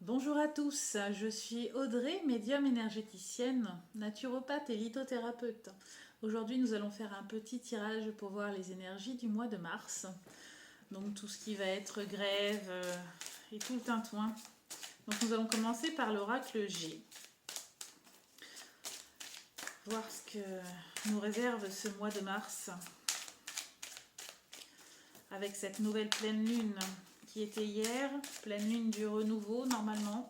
Bonjour à tous, je suis Audrey, médium énergéticienne, naturopathe et lithothérapeute. Aujourd'hui, nous allons faire un petit tirage pour voir les énergies du mois de mars. Donc tout ce qui va être grève et tout le tintouin. Donc nous allons commencer par l'oracle G. Voir ce que nous réserve ce mois de mars avec cette nouvelle pleine lune qui était hier, pleine lune du renouveau normalement.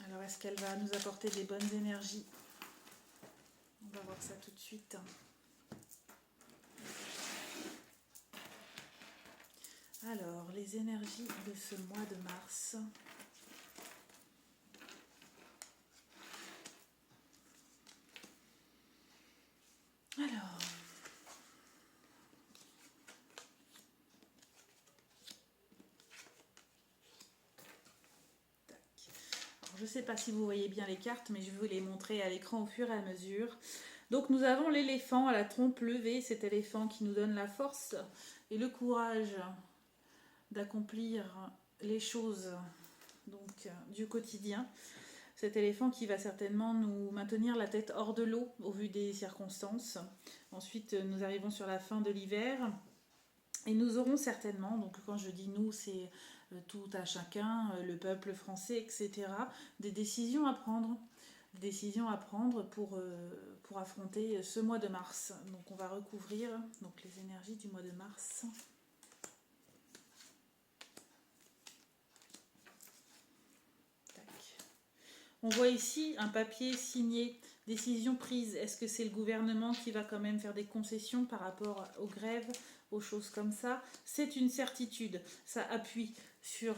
Alors, est-ce qu'elle va nous apporter des bonnes énergies? On va voir ça tout de suite. Alors, les énergies de ce mois de mars. Alors, je ne sais pas si vous voyez bien les cartes, mais je vais vous les montrer à l'écran au fur et à mesure. Donc nous avons l'éléphant à la trompe levée, cet éléphant qui nous donne la force et le courage d'accomplir les choses donc, du quotidien. Cet éléphant qui va certainement nous maintenir la tête hors de l'eau au vu des circonstances. Ensuite, nous arrivons sur la fin de l'hiver. Et nous aurons certainement, donc quand je dis nous, c'est tout à chacun, le peuple français, etc., des décisions à prendre. Des décisions à prendre pour affronter ce mois de mars. Donc on va recouvrir donc, les énergies du mois de mars. Tac. On voit ici un papier signé, décision prise. Est-ce que c'est le gouvernement qui va quand même faire des concessions par rapport aux grèves, aux choses comme ça? C'est une certitude. Ça appuie sur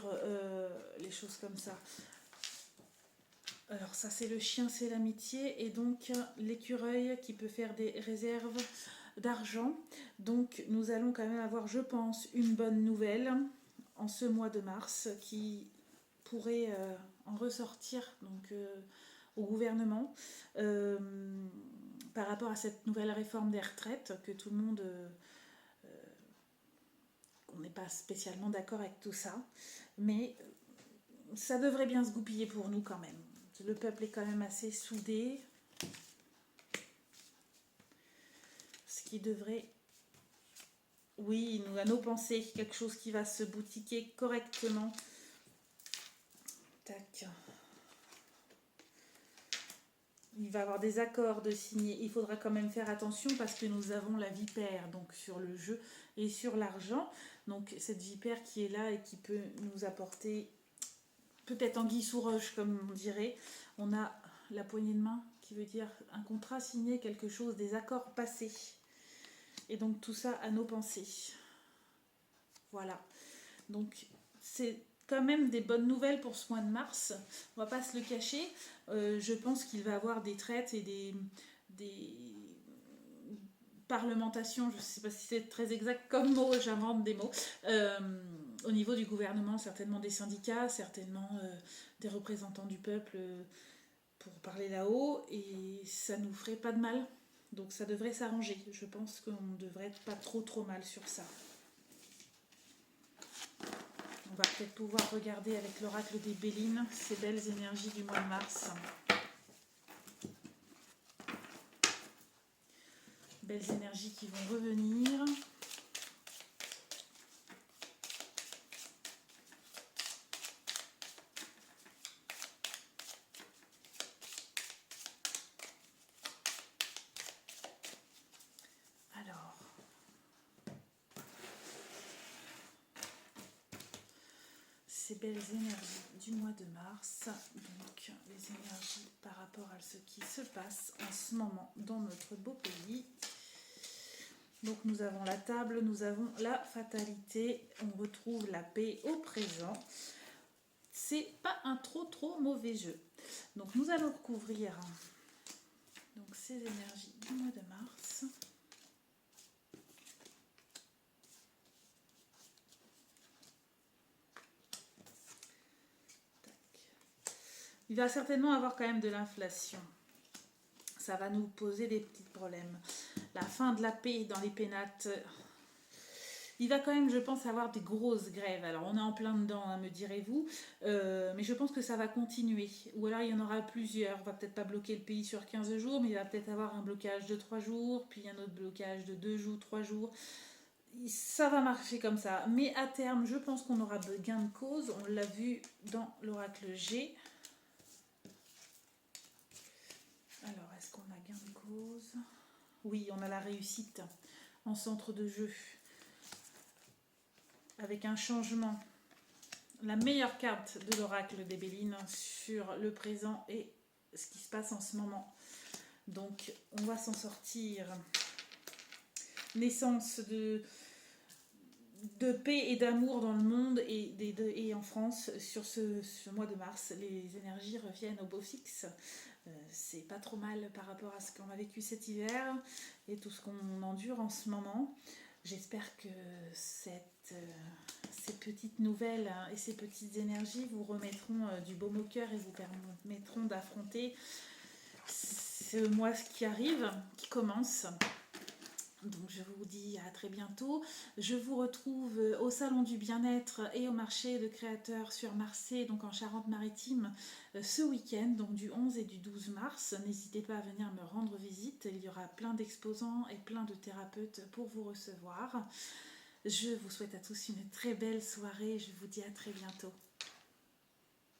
les choses comme ça. Alors ça c'est le chien, c'est l'amitié, et donc l'écureuil qui peut faire des réserves d'argent. Donc nous allons quand même avoir, je pense, une bonne nouvelle en ce mois de mars qui pourrait en ressortir donc, au gouvernement par rapport à cette nouvelle réforme des retraites que tout le monde... on n'est pas spécialement d'accord avec tout ça, mais ça devrait bien se goupiller pour nous quand même. Le peuple est quand même assez soudé, ce qui devrait, oui, nous à nos pensées, quelque chose qui va se boutiquer correctement. Tac. Il va y avoir des accords de signer. Il faudra quand même faire attention parce que nous avons la vipère donc sur le jeu et sur l'argent. Donc cette vipère qui est là et qui peut nous apporter peut-être anguille sous roche comme on dirait. On a la poignée de main qui veut dire un contrat signé, quelque chose, des accords passés. Et donc tout ça à nos pensées. Voilà. Donc c'est quand même des bonnes nouvelles pour ce mois de mars. On va pas se le cacher. Je pense qu'il va y avoir des traites et des parlementations, je ne sais pas si c'est très exact comme mot, j'invente des mots, au niveau du gouvernement, certainement des syndicats, certainement des représentants du peuple pour parler là-haut, et ça nous ferait pas de mal. Donc ça devrait s'arranger. Je pense qu'on ne devrait être pas trop mal sur ça. On va peut-être pouvoir regarder avec l'oracle des Bélines ces belles énergies du mois de mars. Belles énergies qui vont revenir. Alors, ces belles énergies du mois de mars, donc les énergies par rapport à ce qui se passe en ce moment dans notre beau pays. Donc nous avons la table, nous avons la fatalité, on retrouve la paix au présent. C'est pas un trop mauvais jeu. Donc nous allons recouvrir donc, ces énergies du mois de mars. Il va certainement avoir quand même de l'inflation. Ça va nous poser des petits problèmes. La fin de la paix dans les pénates. Il va quand même, je pense, avoir des grosses grèves. Alors, on est en plein dedans, hein, me direz-vous, mais je pense que ça va continuer. Ou alors, il y en aura plusieurs. On va peut-être pas bloquer le pays sur 15 jours, mais il va peut-être avoir un blocage de 3 jours, puis un autre blocage de 2 jours, 3 jours. Ça va marcher comme ça. Mais à terme, je pense qu'on aura de gain de cause. On l'a vu dans l'oracle G. Alors, est-ce qu'on a gain de cause? Oui, on a la réussite en centre de jeu. Avec un changement. La meilleure carte de l'oracle des Bélines sur le présent et ce qui se passe en ce moment. Donc, on va s'en sortir. Naissance de paix et d'amour dans le monde et en France sur ce mois de mars. Les énergies reviennent au beau fixe. C'est pas trop mal par rapport à ce qu'on a vécu cet hiver et tout ce qu'on endure en ce moment. J'espère que ces petites nouvelles et ces petites énergies vous remettront du baume au cœur et vous permettront d'affronter ce mois qui arrive, qui commence. Donc je vous dis à très bientôt. Je vous retrouve au Salon du Bien-être et au marché de créateurs sur Marseille, donc en Charente-Maritime, ce week-end, donc du 11 et du 12 mars. N'hésitez pas à venir me rendre visite. Il y aura plein d'exposants et plein de thérapeutes pour vous recevoir. Je vous souhaite à tous une très belle soirée. Je vous dis à très bientôt.